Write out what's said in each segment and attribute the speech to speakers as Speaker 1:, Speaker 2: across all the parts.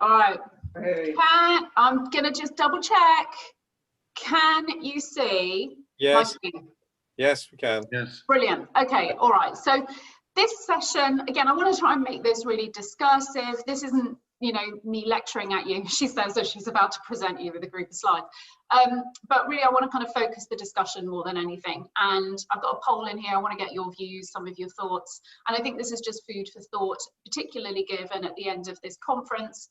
Speaker 1: All right.
Speaker 2: Hey.
Speaker 1: I'm gonna just double check. Can you see my screen?
Speaker 3: Yes, we can.
Speaker 2: Yes.
Speaker 1: Brilliant. Okay. All right. So this session, again, I want to try and make this really discursive. This isn't, you know, me lecturing at you. She says that she's about to present you with a group of slides. But really, I want to kind of focus the discussion more than anything. And I've got a poll in here. I want to get your views, some of your thoughts. And I think this is just food for thought, particularly given at the end of this conference.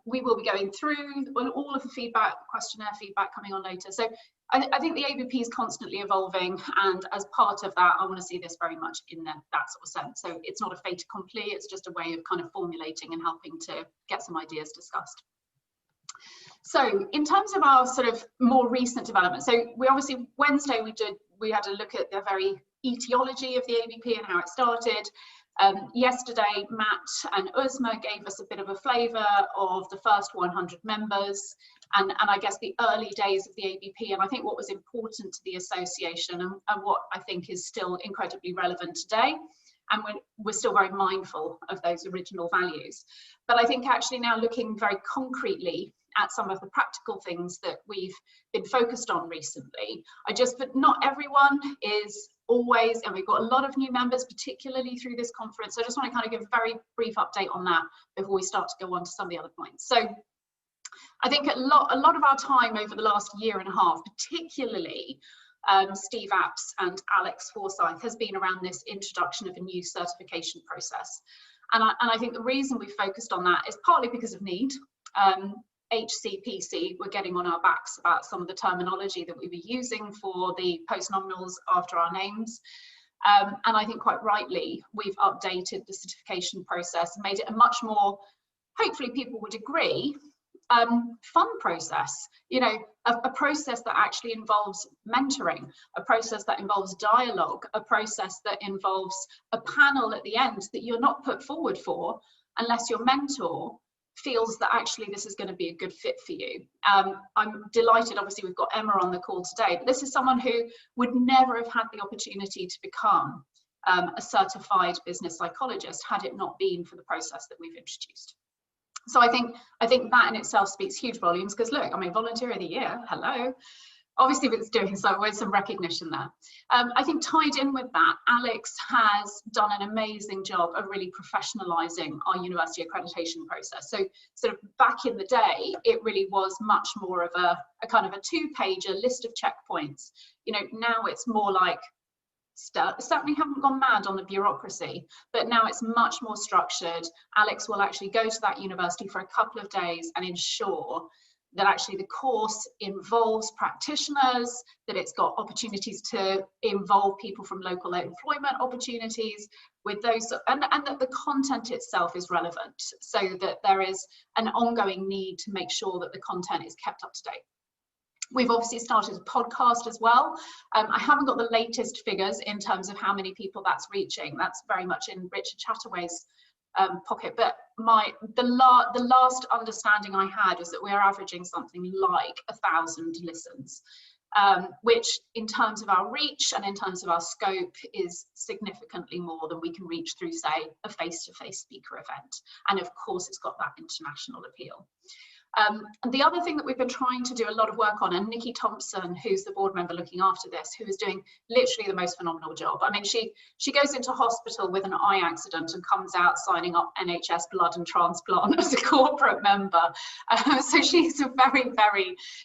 Speaker 1: We will be going through all of the feedback, questionnaire feedback coming on later. So I think the ABP is constantly evolving, and as part of that, I want to see this very much in that sort of sense. So it's not a fait accompli, it's just a way of kind of formulating and helping to get some ideas discussed. So in terms of our sort of more recent development, so we obviously, Wednesday we had a look at the very etiology of the ABP and how it started. Yesterday, Matt and Uzma gave us a bit of a flavour of the first 100 members and I guess the early days of the ABP, and I think what was important to the association and what I think is still incredibly relevant today, and we're still very mindful of those original values. But I think actually now looking very concretely at some of the practical things that we've been focused on recently, but not everyone is always, and we've got a lot of new members, particularly through this conference. So I just want to kind of give a very brief update on that before we start to go on to some of the other points. So I think a lot of our time over the last year and a half, particularly Steve Apps and Alex Forsyth, has been around this introduction of a new certification process. And I think the reason we focused on that is partly because of need. HCPC were getting on our backs about some of the terminology that we were using for the post-nominals after our names. And I think quite rightly, we've updated the certification process and made it a much more, hopefully people would agree, fun process, you know, a process that actually involves mentoring, a process that involves dialogue, a process that involves a panel at the end that you're not put forward for unless your mentor feels that actually this is going to be a good fit for you. I'm delighted, obviously we've got Emma on the call today, but this is someone who would never have had the opportunity to become a certified business psychologist had it not been for the process that we've introduced. So I think that in itself speaks huge volumes, because look, I mean, Volunteer of the Year, hello. Obviously it's doing so with some recognition there. I think tied in with that, Alex has done an amazing job of really professionalizing our university accreditation process. So sort of back in the day, it really was much more of a kind of a two-pager list of checkpoints. You know, now it's more like, certainly haven't gone mad on the bureaucracy, but now it's much more structured. Alex will actually go to that university for a couple of days and ensure that actually the course involves practitioners, that it's got opportunities to involve people from local employment opportunities with those, and that the content itself is relevant, so that there is an ongoing need to make sure that the content is kept up to date. We've obviously started a podcast as well. I haven't got the latest figures in terms of how many people that's reaching. That's very much in Richard Chataway's pocket, but the last understanding I had was that we are averaging something like 1,000 listens, which in terms of our reach and in terms of our scope is significantly more than we can reach through, say, a face-to-face speaker event. And of course, it's got that international appeal. And the other thing that we've been trying to do a lot of work on, and Nikki Thompson, who's the board member looking after this, who is doing literally the most phenomenal job. I mean, she goes into hospital with an eye accident and comes out signing up NHS blood and transplant as a corporate member. So she's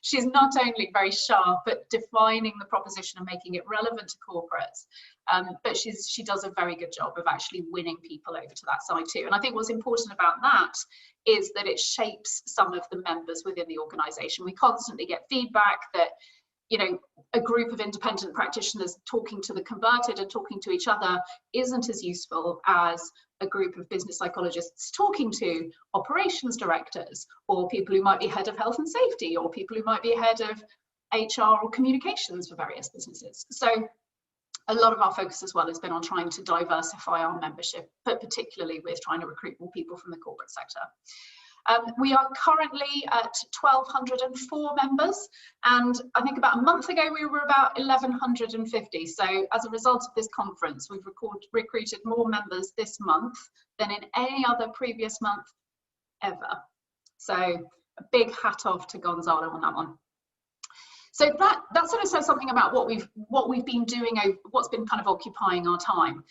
Speaker 1: she's not only very sharp at defining the proposition and making it relevant to corporates, but she does a very good job of actually winning people over to that side too. And I think what's important about that is that it shapes some of the members within the organisation. We constantly get feedback that, you know, a group of independent practitioners talking to the converted and talking to each other isn't as useful as a group of business psychologists talking to operations directors, or people who might be head of health and safety, or people who might be head of HR or communications for various businesses. So a lot of our focus as well has been on trying to diversify our membership, but particularly with trying to recruit more people from the corporate sector. We are currently at 1,204 members, and I think about a month ago we were about 1,150. So as a result of this conference, we've recruited more members this month than in any other previous month ever. So a big hat off to Gonzalo on that one. So that sort of says something about what we've been doing, what's been kind of occupying our time.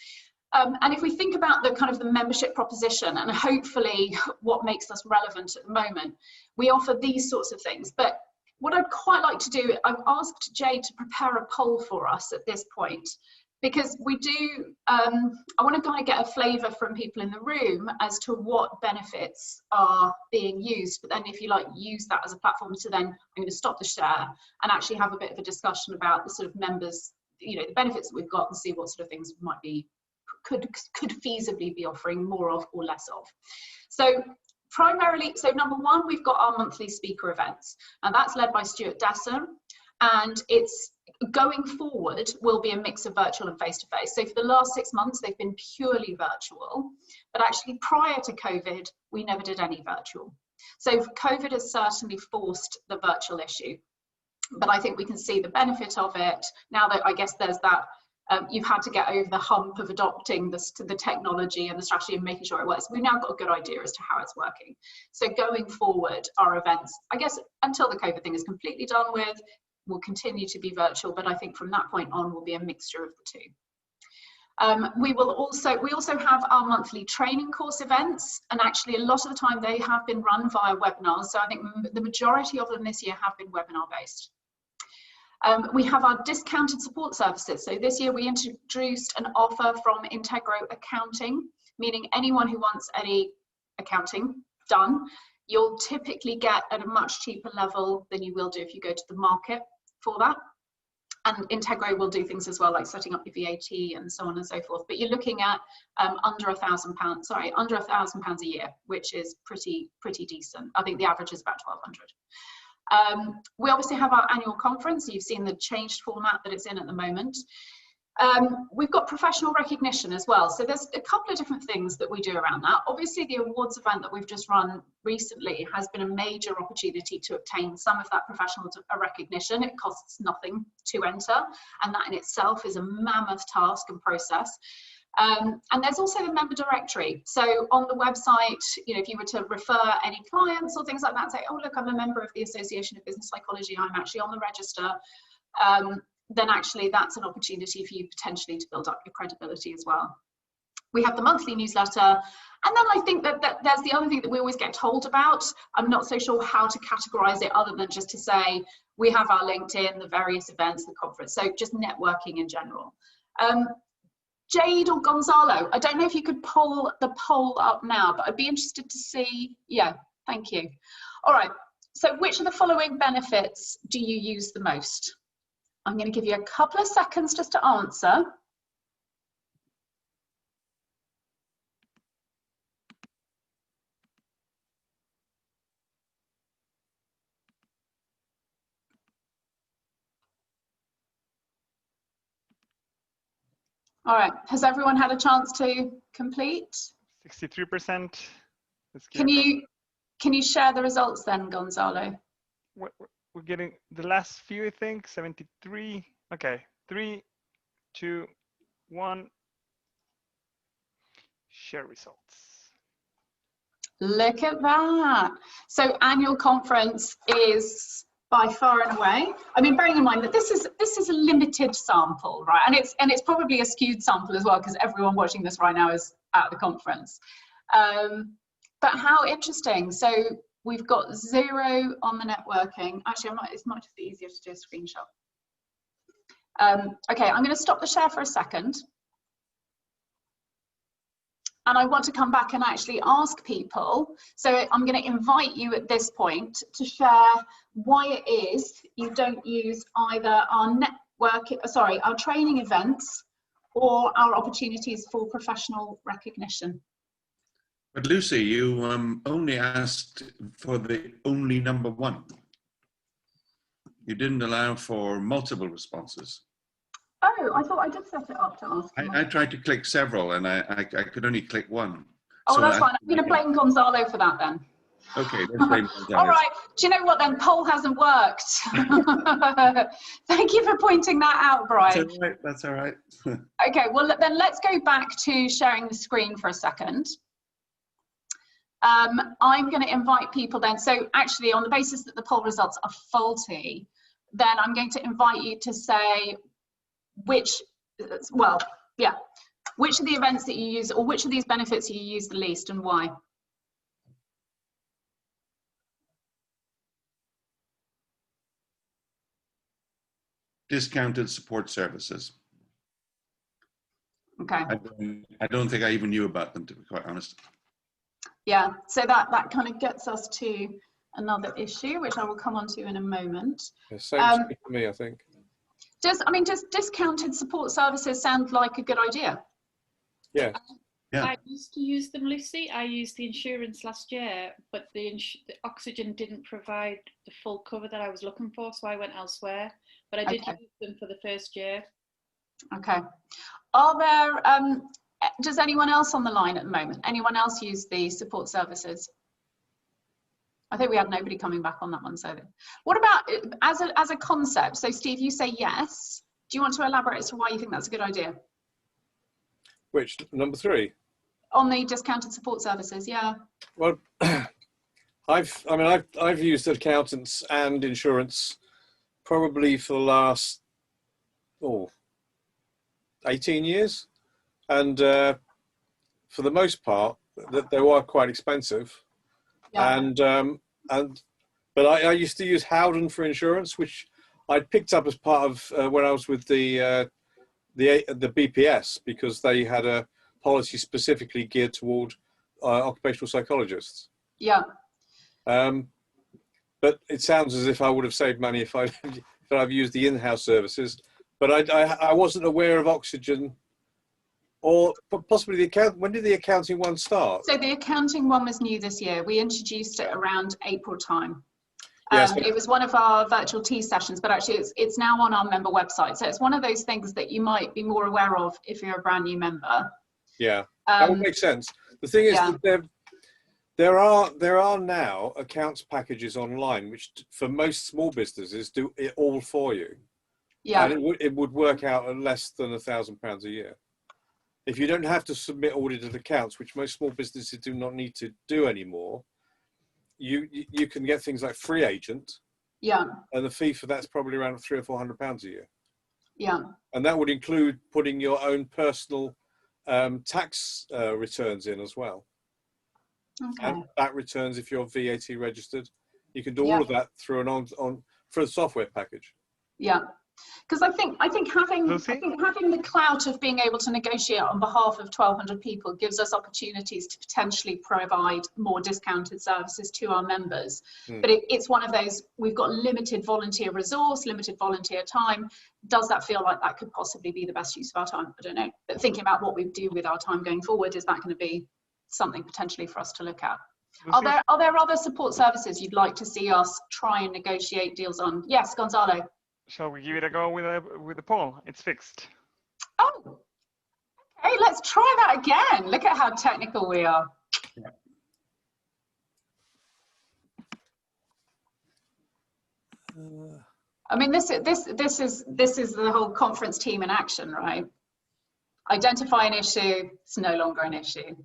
Speaker 1: And if we think about the kind of the membership proposition and hopefully what makes us relevant at the moment, we offer these sorts of things. But what I'd quite like to do, I've asked Jade to prepare a poll for us at this point, because we do, I want to kind of get a flavour from people in the room as to what benefits are being used. But then if you like, use that as a platform to then, I'm going to stop the share and actually have a bit of a discussion about the sort of members, you know, the benefits that we've got, and see what sort of things might be, could feasibly be offering more of or less of. So primarily, so number one, we've got our monthly speaker events, and that's led by Stuart Desson, and it's going forward will be a mix of virtual and face-to-face. So for the last 6 months, they've been purely virtual, but actually prior to COVID, we never did any virtual. So COVID has certainly forced the virtual issue, but I think we can see the benefit of it now that I guess there's that you've had to get over the hump of adopting the technology and the strategy and making sure it works. We've now got a good idea as to how it's working. So going forward, our events, I guess until the COVID thing is completely done with, will continue to be virtual, but I think from that point on will be a mixture of the two. We also have our monthly training course events, and actually a lot of the time they have been run via webinars. So I think the majority of them this year have been webinar based. We have our discounted support services. So this year we introduced an offer from Integro Accounting, meaning anyone who wants any accounting done, you'll typically get at a much cheaper level than you will do if you go to the market for that. And Integro will do things as well, like setting up your VAT and so on and so forth. But you're looking at under £1,000, sorry, under £1,000 a year, which is pretty decent. I think the average is about 1,200. We obviously have our annual conference. You've seen the changed format that it's in at the moment. We've got professional recognition as well. So there's a couple of different things that we do around that. Obviously, the awards event that we've just run recently has been a major opportunity to obtain some of that professional recognition. It costs nothing to enter, and that in itself is a mammoth task and process. And there's also the member directory. So on the website, you know, if you were to refer any clients or things like that, say, oh, look, I'm a member of the Association of Business Psychology, I'm actually on the register, then actually that's an opportunity for you potentially to build up your credibility as well. We have the monthly newsletter. And then I think that there's the other thing that we always get told about. I'm not so sure how to categorize it other than just to say, we have our LinkedIn, the various events, the conference. So just networking in general. Jade or Gonzalo, I don't know if you could pull the poll up now, but I'd be interested to see. Yeah, thank you. All right, so which of the following benefits do you use the most? I'm going to give you a couple of seconds just to answer. All right, has everyone had a chance to complete?
Speaker 2: 63%.
Speaker 1: Can you share the results then, Gonzalo?
Speaker 2: We're getting the last few, I think, 73. Okay, 3, 2, 1. Share results.
Speaker 1: Look at that. So annual conference is by far and away. I mean, bearing in mind that this is a limited sample, right? And it's probably a skewed sample as well, because everyone watching this right now is at the conference. But how interesting. So we've got 0 on the networking. Actually, it might just be easier to do a screenshot. Okay, I'm going to stop the share for a second. And I want to come back and actually ask people. So I'm going to invite you at this point to share why it is you don't use either our training events or our opportunities for professional recognition.
Speaker 3: But Lucy, you only asked for the only number 1. You didn't allow for multiple responses.
Speaker 1: Oh, I thought I did set it up to ask.
Speaker 3: I tried to click several and I could only click 1.
Speaker 1: Oh,
Speaker 3: so
Speaker 1: that's fine. I'm going to blame Gonzalo for that then.
Speaker 3: Okay, let's blame Gonzalo.
Speaker 1: All right. Do you know what then? Poll hasn't worked. Thank you for pointing that out, Brian.
Speaker 3: That's all right. That's all right.
Speaker 1: Okay, well then let's go back to sharing the screen for a second. I'm going to invite people then. So actually, on the basis that the poll results are faulty, then I'm going to invite you to say which of the events that you use, or which of these benefits you use the least and why.
Speaker 3: Discounted support services.
Speaker 1: Okay.
Speaker 3: I don't think I even knew about them, to be quite honest.
Speaker 1: Yeah, so that kind of gets us to another issue, which I will come on to in a moment.
Speaker 4: Yeah, same for me, I think.
Speaker 1: Does discounted support services sound like a good idea?
Speaker 4: Yeah.
Speaker 3: Yeah.
Speaker 5: I used to use them, Lucy. I used the insurance last year, but the Oxygen didn't provide the full cover that I was looking for, so I went elsewhere. But I did use them for the first year.
Speaker 1: Okay. Are there, does anyone else on the line at the moment? Anyone else use the support services? I think we had nobody coming back on that one. So what about as a concept? So Steve, you say yes. Do you want to elaborate as to why you think that's a good idea?
Speaker 4: Which, number 3?
Speaker 1: On the discounted support services, yeah.
Speaker 4: Well, I've used accountants and insurance probably for the last 18 years, and for the most part, they were quite expensive. Yeah. But I used to use Howden for insurance, which I'd picked up as part of when I was with the BPS, because they had a policy specifically geared toward occupational psychologists.
Speaker 1: Yeah.
Speaker 4: But it sounds as if I would have saved money if I've used the in-house services. But I wasn't aware of Oxygen, or possibly the account. When did the accounting one start?
Speaker 1: So the accounting one was new this year. We introduced it around April time.
Speaker 4: Yes.
Speaker 1: It was one of our virtual tea sessions, but actually it's now on our member website. So it's one of those things that you might be more aware of if you're a brand new member.
Speaker 4: Yeah, that would make sense. The thing is that there are now accounts packages online which for most small businesses do it all for you. Yeah. And it would work out at less than £1,000 a year. If you don't have to submit audited accounts, which most small businesses do not need to do anymore, you can get things like free agent. Yeah. And the fee for that's probably around £300 or £400 a year. Yeah. And that would include putting your own personal tax returns in as well. Okay. And VAT returns if you're VAT registered. You can do all of that through for a software package. Yeah. Because I think having the clout of being able to negotiate on behalf of 1,200 people gives us opportunities to potentially provide more discounted services to our members. But it's one of those, we've got limited volunteer resource, limited volunteer time. Does that feel like that could possibly be the best use of our time? I don't know. But thinking about what we do with our time going forward, is that going to be something potentially for us to look at? Are there other support services you'd like to see us try and negotiate deals on? Yes, Gonzalo.
Speaker 2: Shall we give it a go with the poll? It's fixed.
Speaker 1: Oh, okay, let's try that again. Look at how technical we are. I mean, this is the whole conference team in action, right? Identify an issue, it's no longer an issue.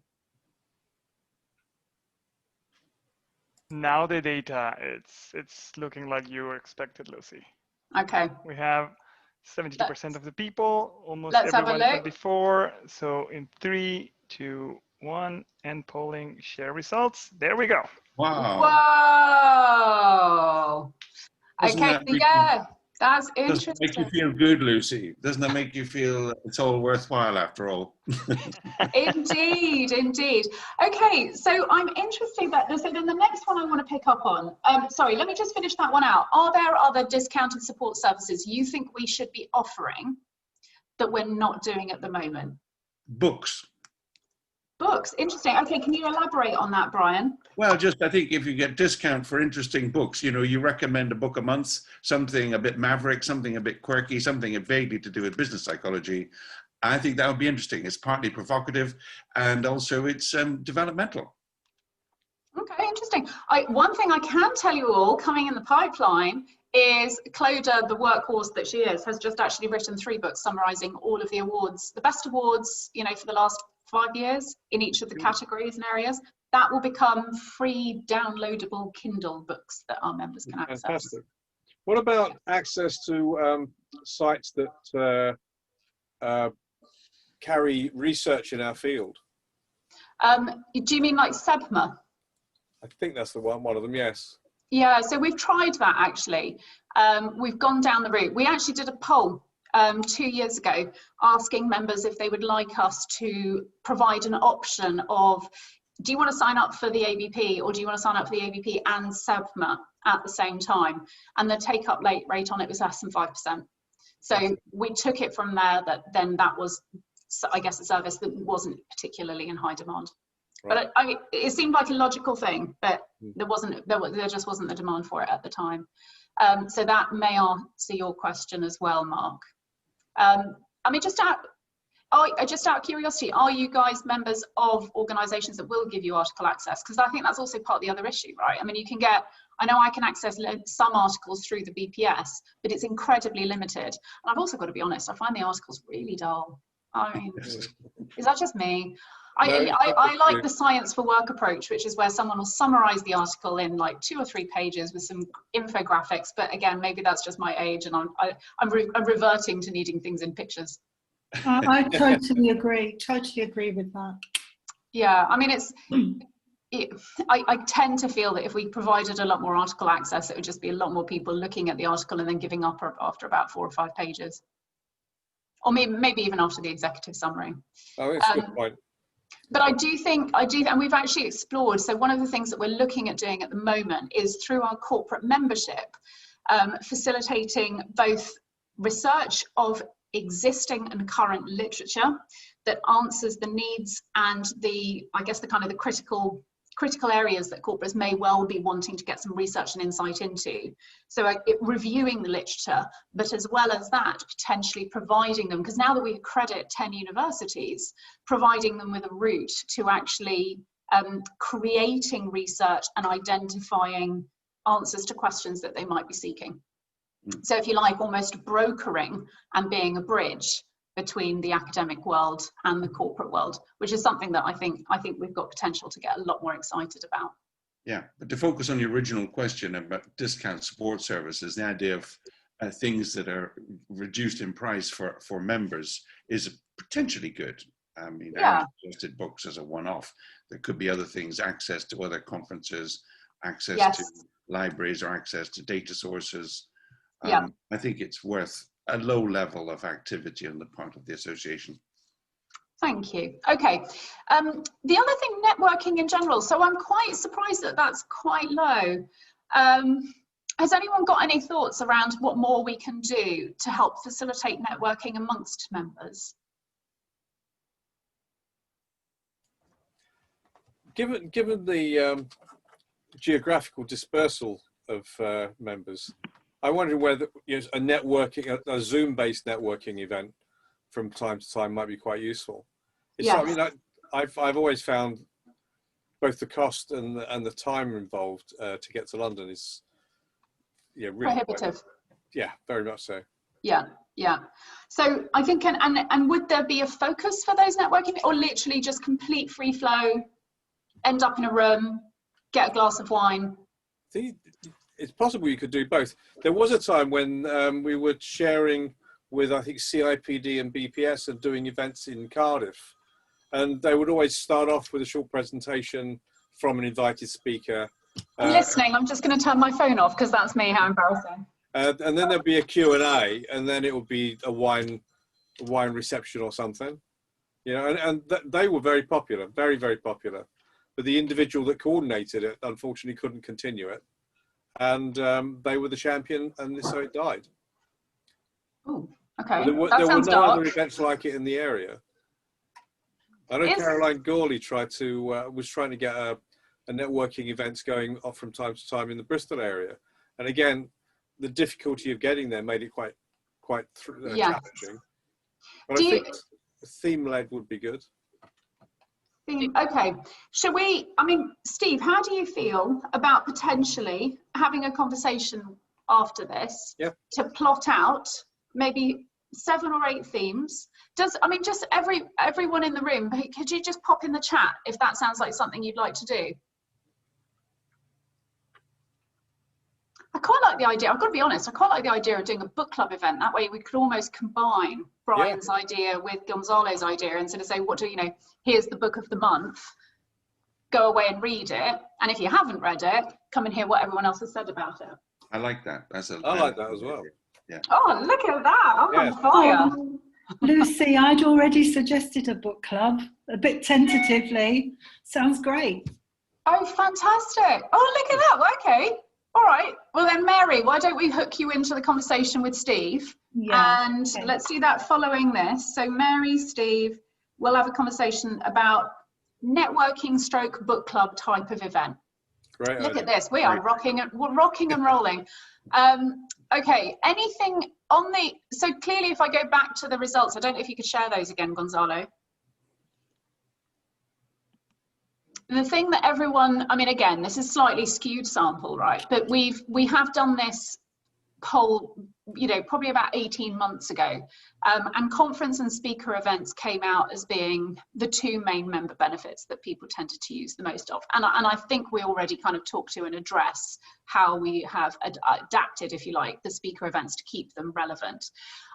Speaker 2: Now the data, it's looking like you expected, Lucy.
Speaker 1: Okay.
Speaker 2: We have 72% of the people, almost everyone but before. So in 3, 2, 1, end polling, share results. There we go.
Speaker 3: Wow.
Speaker 1: Whoa. Okay, so yeah, that's interesting.
Speaker 3: Doesn't make you feel good, Lucy? Doesn't that make you feel it's all worthwhile after all?
Speaker 1: Indeed, indeed. Okay, so I'm interested that, so then the next one I want to pick up on, sorry, let me just finish that one out. Are there other discounted support services you think we should be offering that we're not doing at the moment?
Speaker 3: Books.
Speaker 1: Books, interesting. Okay, can you elaborate on that, Brian?
Speaker 3: Well, I think if you get discount for interesting books, you recommend a book a month, something a bit maverick, something a bit quirky, something vaguely to do with business psychology. I think that would be interesting. It's partly provocative and also it's developmental.
Speaker 1: Okay, interesting. One thing I can tell you all coming in the pipeline is Clodagh, the workhorse that she is, has just actually written 3 books summarizing all of the awards, the best awards, for the last 5 years in each of the categories and areas. that will become free downloadable Kindle books that our members can access.
Speaker 4: Fantastic. What about access to sites that carry research in our field?
Speaker 1: Do you mean like SEBMA?
Speaker 4: I think that's the one of them, yes.
Speaker 1: Yeah, so we've tried that actually. We've gone down the route. We actually did a poll 2 years ago asking members if they would like us to provide an option of, do you want to sign up for the ABP or do you want to sign up for the ABP and SEBMA at the same time? And the take-up rate on it was less than 5%. So we took it from there that was, I guess, a service that wasn't particularly in high demand. Right. But it seemed like a logical thing, but there just wasn't the demand for it at the time. So that may answer your question as well, Mark. I mean, just out of curiosity, are you guys members of organisations that will give you article access? Because I think that's also part of the other issue, right? I mean, you can get, I know I can access some articles through the BPS, but it's incredibly limited. And I've also got to be honest, I find the articles really dull. I mean, is that just me? I like the science for work approach, which is where someone will summarize the article in like 2 or 3 pages with some infographics. But again, maybe that's just my age and I'm reverting to needing things in pictures.
Speaker 6: I totally agree with that.
Speaker 1: Yeah, I mean, I tend to feel that if we provided a lot more article access, it would just be a lot more people looking at the article and then giving up after about 4 or 5 pages. Or maybe even after the executive summary.
Speaker 4: Oh, that's a good point.
Speaker 1: But I do think, and we've actually explored, so one of the things that we're looking at doing at the moment is through our corporate membership, facilitating both research of existing and current literature that answers the needs and I guess the kind of the critical areas that corporates may well be wanting to get some research and insight into. So reviewing the literature, but as well as that, potentially providing them, because now that we accredit 10 universities, providing them with a route to actually creating research and identifying answers to questions that they might be seeking. So if you like, almost brokering and being a bridge between the academic world and the corporate world, which is something that I think we've got potential to get a lot more excited about.
Speaker 3: Yeah, but to focus on your original question about discount support services, the idea of things that are reduced in price for members is potentially good. I mean, I haven't suggested books as a one-off. There could be other things, access to other conferences, access to libraries or access to data sources. I think it's worth a low level of activity on the part of the association.
Speaker 1: Thank you. Okay. The other thing, networking in general. So I'm quite surprised that that's quite low. Has anyone got any thoughts around what more we can do to help facilitate networking amongst members?
Speaker 4: Given the geographical dispersal of members, I wonder whether a networking, a Zoom-based networking event from time to time might be quite useful. It's something that I've always found both the cost and the time involved to get to London is really
Speaker 1: prohibitive.
Speaker 4: Very much so.
Speaker 1: Yeah. So I think, and would there be a focus for those networking, or literally just complete free flow, end up in a room, get a glass of wine?
Speaker 4: It's possible you could do both. There was a time when we were sharing with, I think, CIPD and BPS and doing events in Cardiff. And they would always start off with a short presentation from an invited speaker.
Speaker 1: I'm listening. I'm just going to turn my phone off because that's me. How embarrassing.
Speaker 4: And then there'd be a Q&A, and then it would be a wine reception or something. And they were very popular, very, very popular. But the individual that coordinated it, unfortunately, couldn't continue it. And they were the champion, and so it died.
Speaker 1: Oh, okay.
Speaker 4: There were no other events like it in the area. I know Caroline Gawley was trying to get a networking events going off from time to time in the Bristol area, and again, the difficulty of getting there made it quite challenging. But I think theme-led would be good.
Speaker 1: Okay, shall we, Steve, how do you feel about potentially having a conversation after this to plot out maybe 7 or 8 themes. Just everyone in the room, could you just pop in the chat if that sounds like something you'd like to do? I quite like the idea, I've got to be honest, I quite like the idea of doing a book club event. That way we could almost combine Brian's idea with Gonzalo's idea and sort of say, here's the book of the month, go away and read it. And if you haven't read it, come and hear what everyone else has said about it.
Speaker 3: I like that.
Speaker 4: I like that as well.
Speaker 3: Yeah.
Speaker 1: Oh, look at that. I'm on fire.
Speaker 6: Lucy, I'd already suggested a book club, a bit tentatively. Sounds great.
Speaker 1: Oh, fantastic. Oh, look at that. Okay. All right. Well then, Mary, why don't we hook you into the conversation with Steve?
Speaker 6: Yeah.
Speaker 1: And let's do that following this. So Mary, Steve, we'll have a conversation about networking / book club type of event.
Speaker 4: Great.
Speaker 1: Look at this. We are rocking and rolling. Okay. Anything on the, so clearly if I go back to the results, I don't know if you could share those again, Gonzalo. The thing that everyone, again, this is slightly skewed sample, right? But we have done this poll, probably about 18 months ago. And conference and speaker events came out as being the 2 main member benefits that people tended to use the most of. And I think we already kind of talked to and address how we have adapted, if you like, the speaker events to keep them relevant.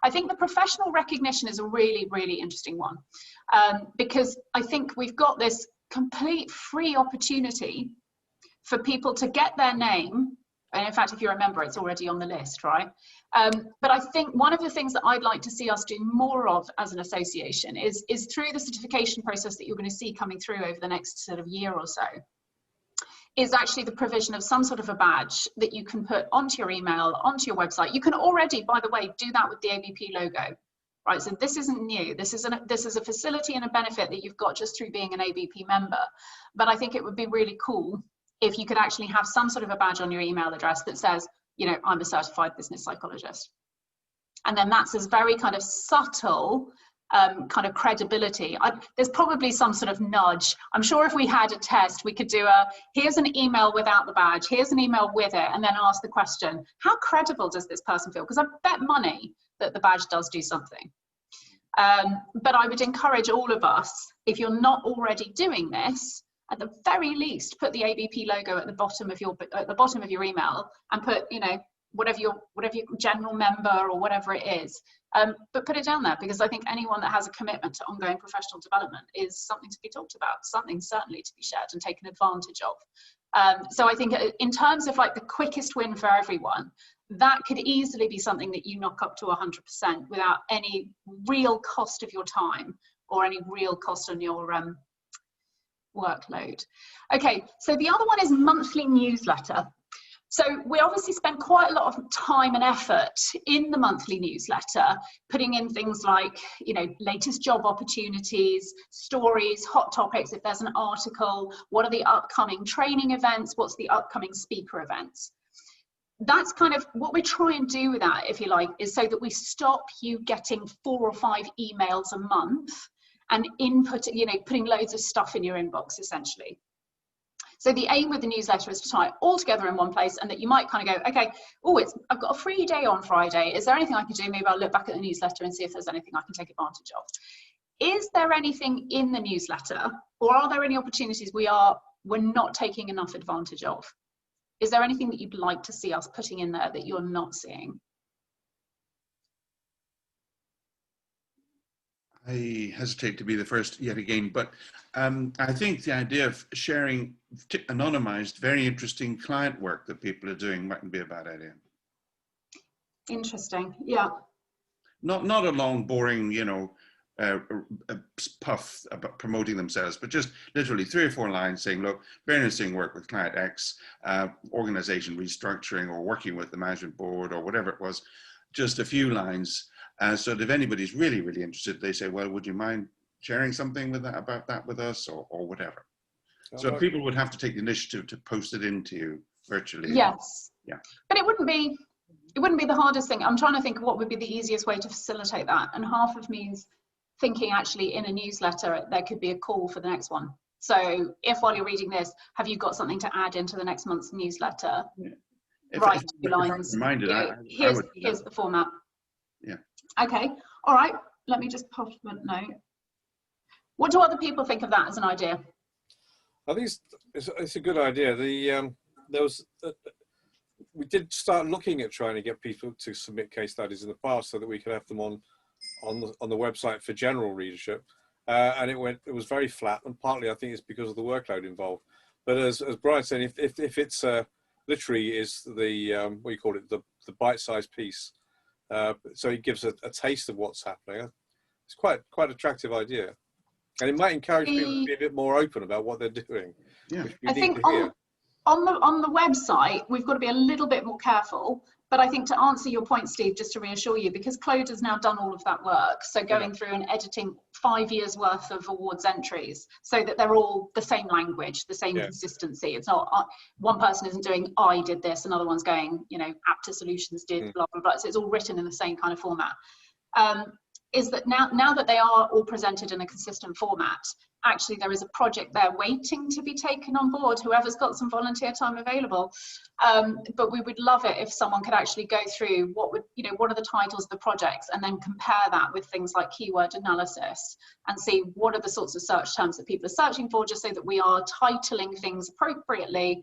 Speaker 1: I think the professional recognition is a really, really interesting one, because I think we've got this complete free opportunity for people to get their name, and in fact if you remember it's already on the list, right? But I think one of the things that I'd like to see us do more of as an association is through the certification process that you're going to see coming through over the next sort of year or so, is actually the provision of some sort of a badge that you can put onto your email, onto your website. You can already, by the way, do that with the ABP logo. Right, so this isn't new. This is a facility and a benefit that you've got just through being an ABP member. But I think it would be really cool if you could actually have some sort of a badge on your email address that says, I'm a certified business psychologist. And then that's this very kind of subtle kind of credibility. There's probably some sort of nudge. I'm sure if we had a test, we could do here's an email without the badge, here's an email with it, and then ask the question, how credible does this person feel? Because I bet money that the badge does do something. But I would encourage all of us, if you're not already doing this, at the very least, put the ABP logo at the bottom of your email, and put, whatever your general member or whatever it is. But put it down there, because I think anyone that has a commitment to ongoing professional development is something to be talked about, something certainly to be shared and taken advantage of. So I think in terms of like the quickest win for everyone, that could easily be something that you knock up to 100% without any real cost of your time or any real cost on your workload. Okay, so the other one is monthly newsletter. So we obviously spend quite a lot of time and effort in the monthly newsletter, putting in things like, latest job opportunities, stories, hot topics, if there's an article, what are the upcoming training events, what's the upcoming speaker events. That's kind of what we try and do with that, if you like, is so that we stop you getting 4 or 5 emails a month and putting loads of stuff in your inbox, essentially. So the aim with the newsletter is to tie it all together in one place, and that you might kind of go, okay, I've got a free day on Friday. Is there anything I can do? Maybe I'll look back at the newsletter and see if there's anything I can take advantage of. Is there anything in the newsletter, or are there any opportunities we're not taking enough advantage of? Is there anything that you'd like to see us putting in there that you're not seeing?
Speaker 3: I hesitate to be the first yet again, but I think the idea of sharing anonymized, very interesting client work that people are doing mightn't be a bad idea.
Speaker 1: Interesting, yeah.
Speaker 3: Not a long, boring, puff about promoting themselves, but just literally 3 or 4 lines saying, look, very interesting work with client X, organization restructuring, or working with the management board, or whatever it was, just a few lines. So that if anybody's really, really interested, they say, well, would you mind sharing something about that with us, or whatever. So people would have to take the initiative to post it into you virtually.
Speaker 1: Yes.
Speaker 3: Yeah.
Speaker 1: But it wouldn't be the hardest thing. I'm trying to think of what would be the easiest way to facilitate that. And half of me is thinking actually in a newsletter, there could be a call for the next one. So if while you're reading this, have you got something to add into the next month's newsletter? Yeah. Write 2 lines.
Speaker 3: Reminded,
Speaker 1: here's the format.
Speaker 3: Yeah.
Speaker 1: Okay. All right, let me just pop a note. What do other people think of that as an idea?
Speaker 4: I think it's a good idea. We did start looking at trying to get people to submit case studies in the past so that we could have them on the website for general readership, and it was very flat. And partly I think it's because of the workload involved. But as Brian said, if it's literally is the what you call it, the bite-sized piece, so it gives a taste of what's happening. It's quite attractive idea. And it might encourage people to be a bit more open about what they're doing.
Speaker 3: Yeah.
Speaker 4: Which we
Speaker 1: I
Speaker 4: need
Speaker 1: think
Speaker 4: to hear.
Speaker 1: on the website, we've got to be a little bit more careful. But I think to answer your point, Steve, just to reassure you, because Claude has now done all of that work, so going through and editing 5 years worth of awards entries so that they're all the same language, the same consistency. It's not one person isn't doing I did this, another one's going, you know, Apta Solutions did blah blah blah. So it's all written in the same kind of format. Is that now that they are all presented in a consistent format, actually there is a project there waiting to be taken on board, whoever's got some volunteer time available. But we would love it if someone could actually go through what are the titles of the projects, and then compare that with things like keyword analysis and see what are the sorts of search terms that people are searching for, just so that we are titling things appropriately,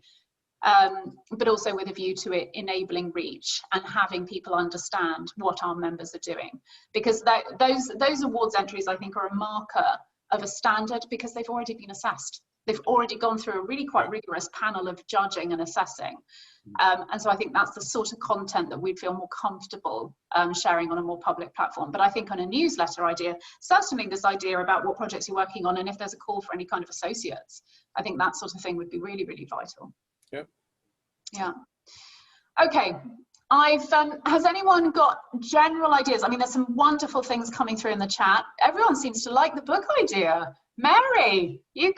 Speaker 1: but also with a view to it enabling reach and having people understand what our members are doing. Because those awards entries, I think, are a marker of a standard, because they've already been assessed. They've already gone through a really quite rigorous panel of judging and assessing. And so I think that's the sort of content that we'd feel more comfortable sharing on a more public platform. But I think on a newsletter idea, certainly this idea about what projects you're working on and if there's a call for any kind of associates, I think that sort of thing would be really, really vital.
Speaker 4: Yep.
Speaker 1: Yeah. Okay. Has anyone got general ideas? I mean, there's some wonderful things coming through in the chat. Everyone seems to like the book idea. Mary, you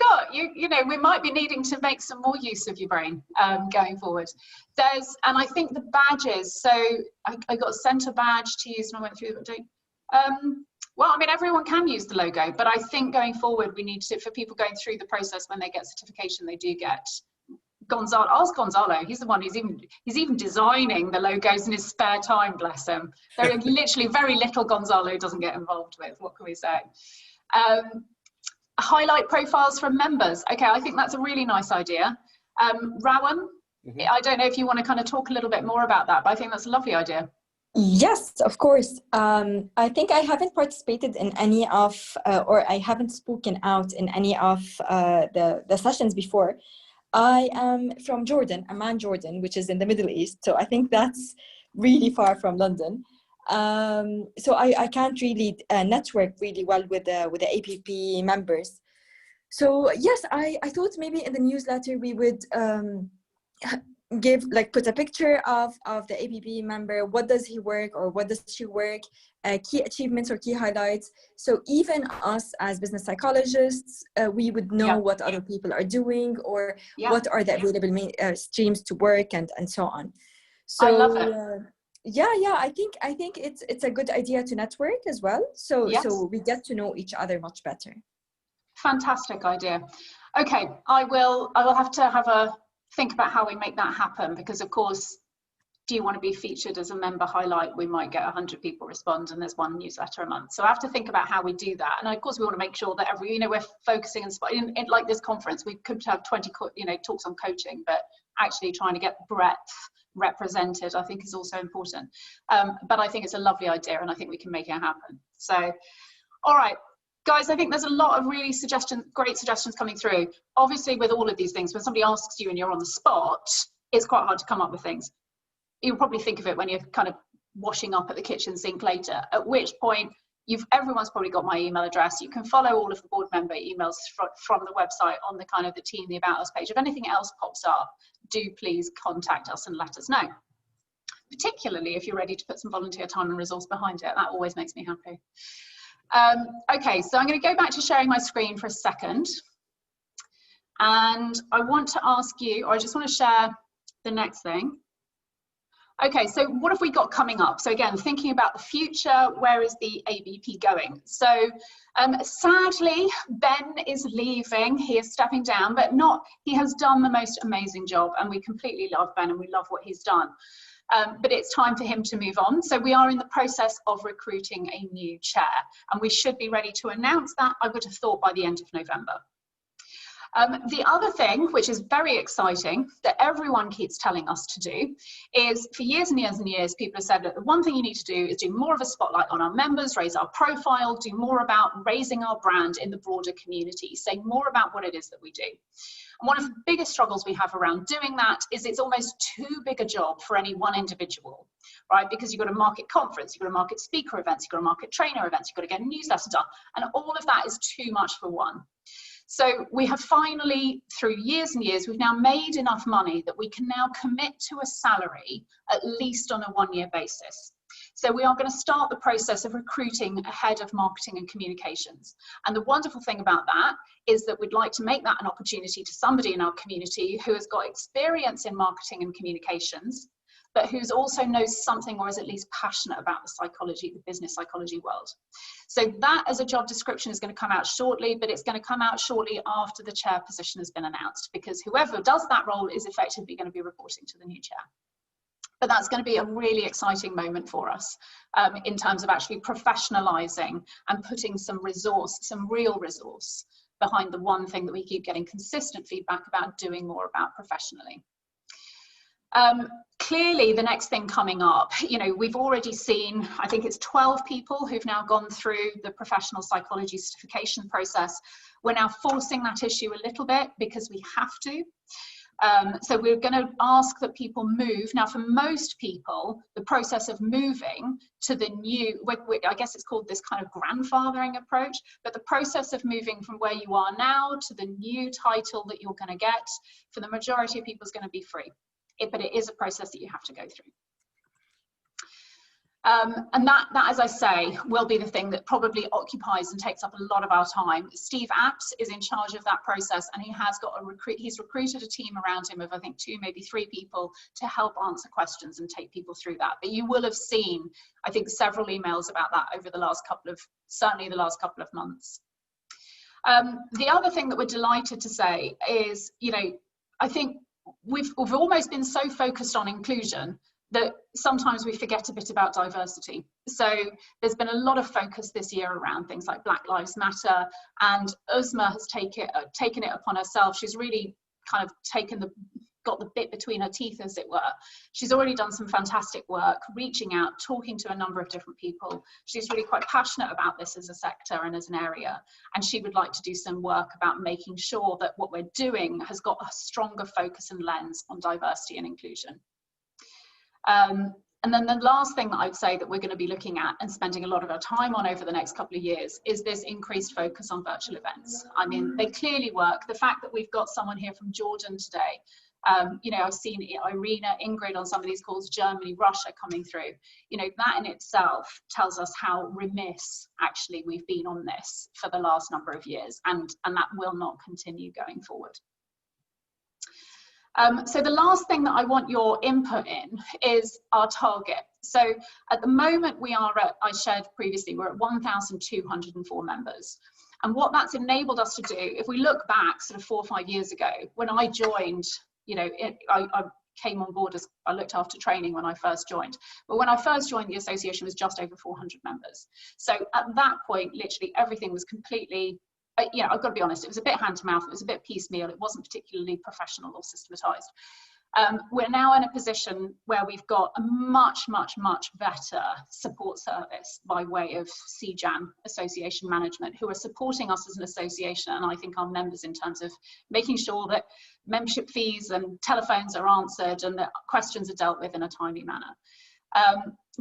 Speaker 1: know, we might be needing to make some more use of your brain going forward. And I think the badges, so I got sent a badge to use and I went through the update. Well, I mean, everyone can use the logo, but I think going forward, we need to, for people going through the process when they get certification, they do get Gonzalo. Ask Gonzalo. He's the one who's even designing the logos in his spare time. Bless him. There are literally very little Gonzalo doesn't get involved with. What can we say? Highlight profiles from members. Okay, I think that's a really nice idea. Rowan, I don't know if you want to kind of talk a little bit more about that, but I think that's a lovely idea.
Speaker 7: Yes, of course. I think I haven't participated in any of, or I haven't spoken out in any of the sessions before. I am from Jordan, Amman, Jordan, which is in the Middle East. So I think that's really far from London. So I can't really network really well with the ABP members. So yes, I thought maybe in the newsletter we would put a picture of the ABP member. What does he work or what does she work? Key achievements or key highlights. So even us as business psychologists, we would know what other people are doing or what are the available streams to work and so on. So
Speaker 1: I love it.
Speaker 7: I think it's a good idea to network as well. So we get to know each other much better.
Speaker 1: Fantastic idea. Okay, I will have to have a think about how we make that happen, because of course, do you want to be featured as a member highlight? We might get 100 people respond and there's one newsletter a month. So I have to think about how we do that. And of course we want to make sure that we're focusing in like this conference, we could have 20, talks on coaching, but actually trying to get breadth represented, I think is also important. But I think it's a lovely idea and I think we can make it happen. So, all right. Guys, I think there's a lot of really great suggestions coming through. Obviously, with all of these things, when somebody asks you and you're on the spot, it's quite hard to come up with things. You'll probably think of it when you're kind of washing up at the kitchen sink later, at which point everyone's probably got my email address. You can follow all of the board member emails from the website on the kind of the team, the About Us page. If anything else pops up, do please contact us and let us know. Particularly if you're ready to put some volunteer time and resource behind it. That always makes me happy. Okay, so I'm going to go back to sharing my screen for a second. And I want to ask you, or I just want to share the next thing. Okay, so what have we got coming up? So again, thinking about the future, where is the ABP going? So sadly, Ben is leaving, he is stepping down, but he has done the most amazing job and we completely love Ben and we love what he's done. but it's time for him to move on. So we are in the process of recruiting a new chair, and we should be ready to announce that, I would have thought, by the end of November. The other thing, which is very exciting, that everyone keeps telling us to do, is for years and years and years, people have said that the one thing you need to do is do more of a spotlight on our members, raise our profile, do more about raising our brand in the broader community, say more about what it is that we do. And one of the biggest struggles we have around doing that is it's almost too big a job for any one individual, right? Because you've got to market conference, you've got to market speaker events, you've got to market trainer events, you've got to get a newsletter done, and all of that is too much for one. So we have finally, through years and years, we've now made enough money that we can now commit to a salary at least on a one-year basis. So we are going to start the process of recruiting a head of marketing and communications. And the wonderful thing about that is that we'd like to make that an opportunity to somebody in our community who has got experience in marketing and communications, but who's also knows something or is at least passionate about the psychology, the business psychology world. So that as a job description is going to come out shortly, but it's going to come out shortly after the chair position has been announced, because whoever does that role is effectively going to be reporting to the new chair. But that's going to be a really exciting moment for us in terms of actually professionalizing and putting some resource, some real resource behind the one thing that we keep getting consistent feedback about doing more about professionally. Clearly the next thing coming up, you know, we've already seen, I think it's 12 people who've now gone through the professional psychology certification process. We're now forcing that issue a little bit because we have to. So we're going to ask that people move. Now, for most people, the process of moving to the new, I guess it's called this kind of grandfathering approach, but the process of moving from where you are now to the new title that you're going to get, for the majority of people, is going to be free. But it is a process that you have to go through. And that, as I say, will be the thing that probably occupies and takes up a lot of our time. Steve Apps is in charge of that process, and he has got he's recruited a team around him of, I think, 2, maybe 3 people to help answer questions and take people through that. But you will have seen, I think, several emails about that over the last certainly the last couple of months. The other thing that we're delighted to say is, you know, I think we've almost been so focused on inclusion that sometimes we forget a bit about diversity. So there's been a lot of focus this year around things like Black Lives Matter, and Uzma has taken it upon herself. She's really kind of got the bit between her teeth, as it were. She's already done some fantastic work, reaching out, talking to a number of different people. She's really quite passionate about this as a sector and as an area, and she would like to do some work about making sure that what we're doing has got a stronger focus and lens on diversity and inclusion. And then the last thing that I'd say that we're going to be looking at and spending a lot of our time on over the next couple of years is this increased focus on virtual events. I mean, they clearly work. The fact that we've got someone here from Jordan today, you know, I've seen Irina, Ingrid on some of these calls, Germany, Russia coming through. You know, that in itself tells us how remiss actually we've been on this for the last number of years, and that will not continue going forward. So the last thing that I want your input in is our target. So at the moment we are at, I shared previously, we're at 1,204 members. And what that's enabled us to do, if we look back sort of 4 or 5 years ago, when I joined, you know, I came on board as, I looked after training when I first joined. But when I first joined, the association was just over 400 members. So at that point, literally everything was completely, you know, I've got to be honest, it was a bit hand to mouth, it was a bit piecemeal, it wasn't particularly professional or systematized. We're now in a position where we've got a much, much, much better support service by way of CJAM, Association Management, who are supporting us as an association, and I think our members, in terms of making sure that membership fees and telephones are answered and that questions are dealt with in a timely manner.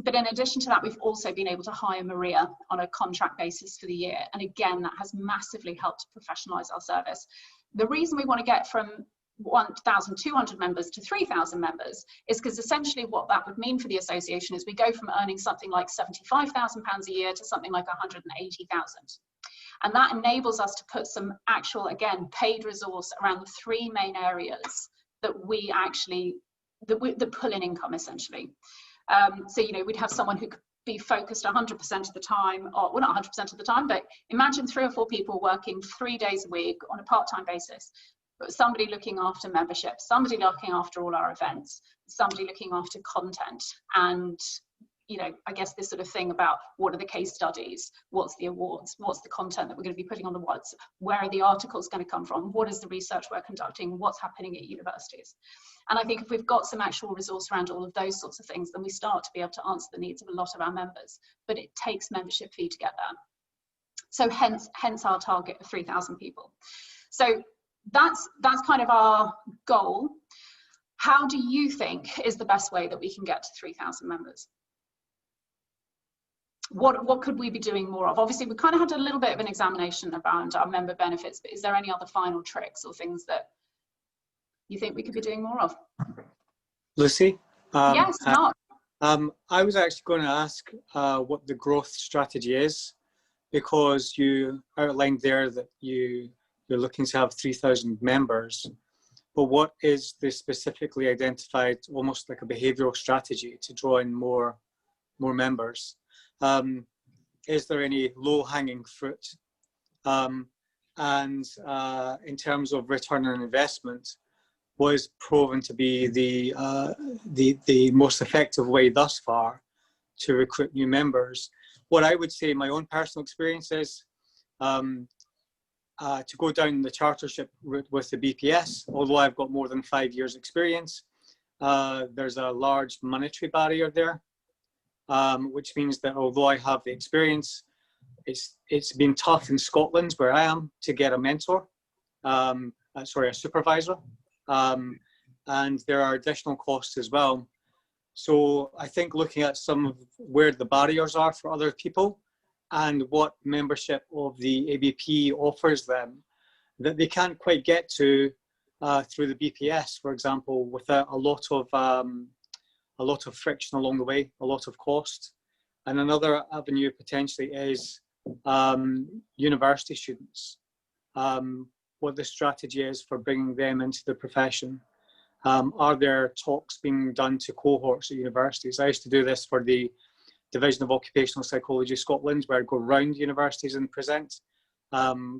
Speaker 1: But in addition to that, we've also been able to hire Maria on a contract basis for the year. And again, that has massively helped to professionalize our service. The reason we want to get from 1,200 members to 3,000 members is because essentially what that would mean for the association is we go from earning something like £75,000 a year to something like 180,000. And that enables us to put some actual, again, paid resource around the 3 main areas that we actually, that pull in income essentially. So, you know, we'd have someone who could be focused 100% of the time, or well, not 100% of the time, but imagine 3 or 4 people working 3 days a week on a part-time basis. but somebody looking after membership, somebody looking after all our events, somebody looking after content, and I guess this sort of thing about what are the case studies, what's the awards, what's the content that we're going to be putting on the webs, where are the articles going to come from, what is the research we're conducting, what's happening at universities. And I think if we've got some actual resource around all of those sorts of things, then we start to be able to answer the needs of a lot of our members, but it takes membership fee to get there. So hence our target of 3,000 people. So that's kind of our goal. How do you think is the best way that we can get to 3,000 members? What could we be doing more of? Obviously, we kind of had a little bit of an examination around our member benefits, but is there any other final tricks or things that you think we could be doing more of?
Speaker 8: Lucy?
Speaker 1: Yes, Mark.
Speaker 8: I was actually going to ask what the growth strategy is, because you outlined there that you're looking to have 3,000 members, but what is the specifically identified, almost like a behavioral strategy to draw in more members? Is there any low-hanging fruit? And in terms of return on investment, what is proven to be the most effective way thus far to recruit new members? What I would say, my own personal experience is to go down the chartership route with the BPS. Although I've got more than 5 years experience, there's a large monetary barrier there. Which means that although I have the experience, it's been tough in Scotland, where I am, to get a mentor, a supervisor, and there are additional costs as well. So I think looking at some of where the barriers are for other people and what membership of the ABP offers them that they can't quite get to through the BPS, for example, without a lot of friction along the way, a lot of cost. And another avenue potentially is university students, what the strategy is for bringing them into the profession. Are there talks being done to cohorts at universities? I used to do this for the Division of Occupational Psychology Scotland, where I'd go around universities and present,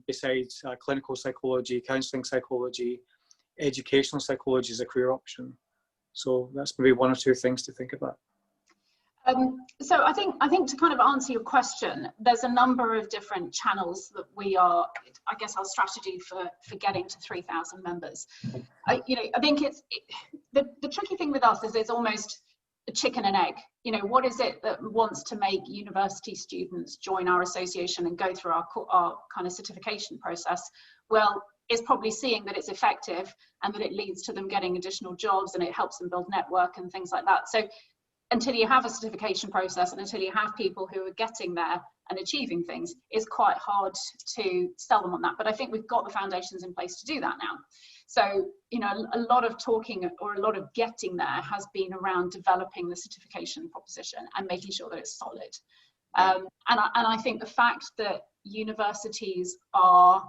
Speaker 8: besides clinical psychology, counselling psychology, educational psychology as a career option. So that's maybe one or two things to think about.
Speaker 1: So I think to kind of answer your question, there's a number of different channels that we are, I guess, our strategy for getting to 3,000 members. I think the tricky thing with us is it's almost a chicken and egg. What is it that wants to make university students join our association and go through our kind of certification process? Well, it's probably seeing that it's effective and that it leads to them getting additional jobs and it helps them build network and things like that. So until you have a certification process and until you have people who are getting there and achieving things, it's quite hard to sell them on that. But I think we've got the foundations in place to do that now. So, a lot of talking or a lot of getting there has been around developing the certification proposition and making sure that it's solid. And I think the fact that universities are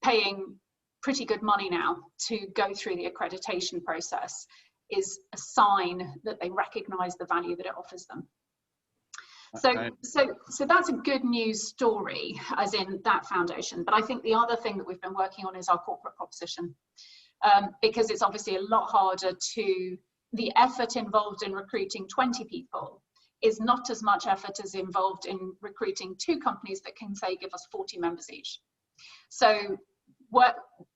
Speaker 1: paying pretty good money now to go through the accreditation process is a sign that they recognize the value that it offers them. So that's a good news story, as in that foundation. But I think the other thing that we've been working on is our corporate proposition, because it's obviously a lot harder the effort involved in recruiting 20 people is not as much effort as involved in recruiting 2 companies that can, say, give us 40 members each. So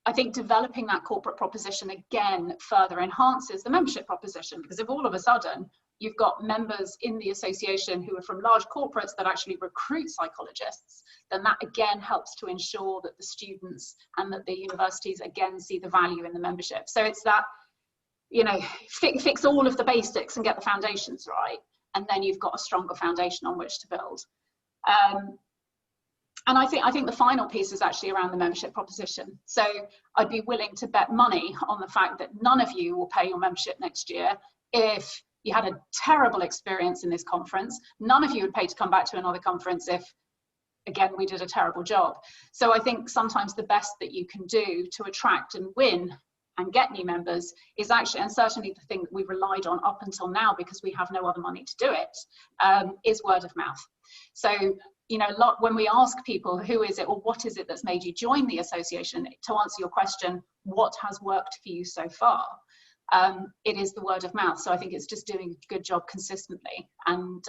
Speaker 1: I think developing that corporate proposition again further enhances the membership proposition, because if all of a sudden you've got members in the association who are from large corporates that actually recruit psychologists, then that again helps to ensure that the students and that the universities again see the value in the membership. So it's that, fix all of the basics and get the foundations right, and then you've got a stronger foundation on which to build. And I think the final piece is actually around the membership proposition. So I'd be willing to bet money on the fact that none of you will pay your membership next year if you had a terrible experience in this conference. None of you would pay to come back to another conference if, again, we did a terrible job. So I think sometimes the best that you can do to attract and win and get new members is actually, and certainly the thing that we relied on up until now because we have no other money to do it, is word of mouth. So you know, a lot when we ask people who is it or what is it that's made you join the association, to answer your question, what has worked for you so far, it is the word of mouth. So I think it's just doing a good job consistently and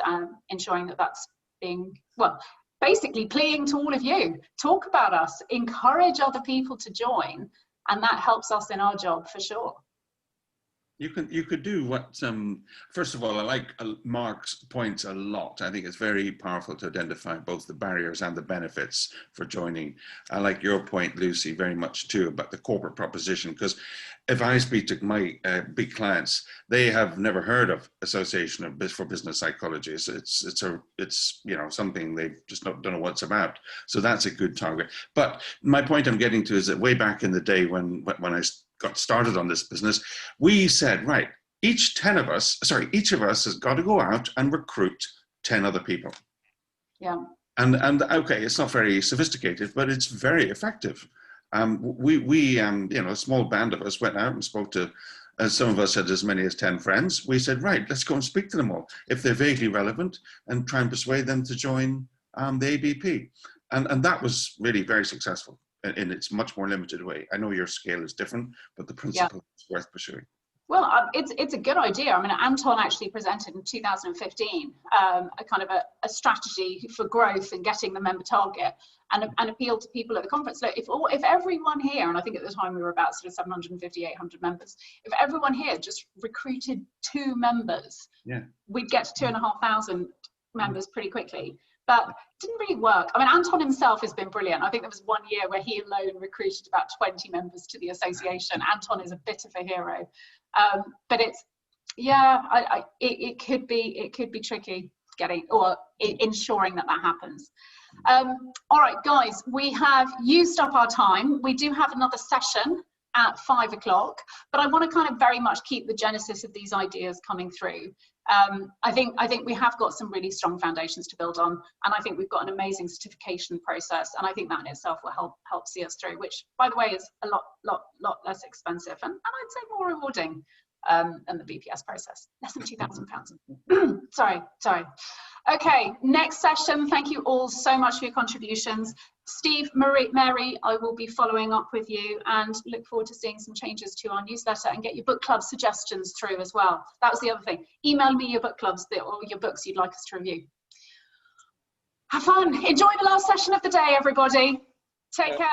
Speaker 1: ensuring that that's being, well, basically pleading to all of you, talk about us, encourage other people to join, and that helps us in our job for sure.
Speaker 3: You could do what, first of all, I like Mark's points a lot. I think it's very powerful to identify both the barriers and the benefits for joining. I like your point, Lucy, very much too, about the corporate proposition, because if I speak to my big clients, they have never heard of Association for Business Psychology. It's you know, something they've just don't know what's about. So that's a good target. But my point I'm getting to is that way back in the day when I got started on this business, we said, right, each of us has got to go out and recruit 10 other people.
Speaker 1: Yeah.
Speaker 3: And okay, it's not very sophisticated, but it's very effective. We you know, a small band of us went out and spoke to, some of us had as many as 10 friends. We said, right, let's go and speak to them all, if they're vaguely relevant, and try and persuade them to join the ABP. And that was really very successful in its much more limited way. I know your scale is different, but the principle is worth pursuing.
Speaker 1: Well, it's a good idea. I mean, Anton actually presented in 2015 a kind of a strategy for growth and getting the member target, and appealed to people at the conference. So if everyone here, and I think at the time we were about sort of 750, 800 members, if everyone here just recruited 2 members, we'd get to 2,500 members pretty quickly. But it didn't really work. I mean, Anton himself has been brilliant. I think there was one year where he alone recruited about 20 members to the association. Anton is a bit of a hero. But it's, it could be tricky getting or ensuring that happens. All right, guys, we have used up our time. We do have another session at 5 o'clock, but I want to kind of very much keep the genesis of these ideas coming through. I think we have got some really strong foundations to build on, and I think we've got an amazing certification process, and I think that in itself will help see us through, which, by the way, is a lot less expensive and I'd say more rewarding than the BPS process. Less than £2,000. sorry. Okay, next session. Thank you all so much for your contributions. Steve, Mary, I will be following up with you and look forward to seeing some changes to our newsletter and get your book club suggestions through as well. That was the other thing. Email me your book clubs or your books you'd like us to review. Have fun. Enjoy the last session of the day, everybody. Take care.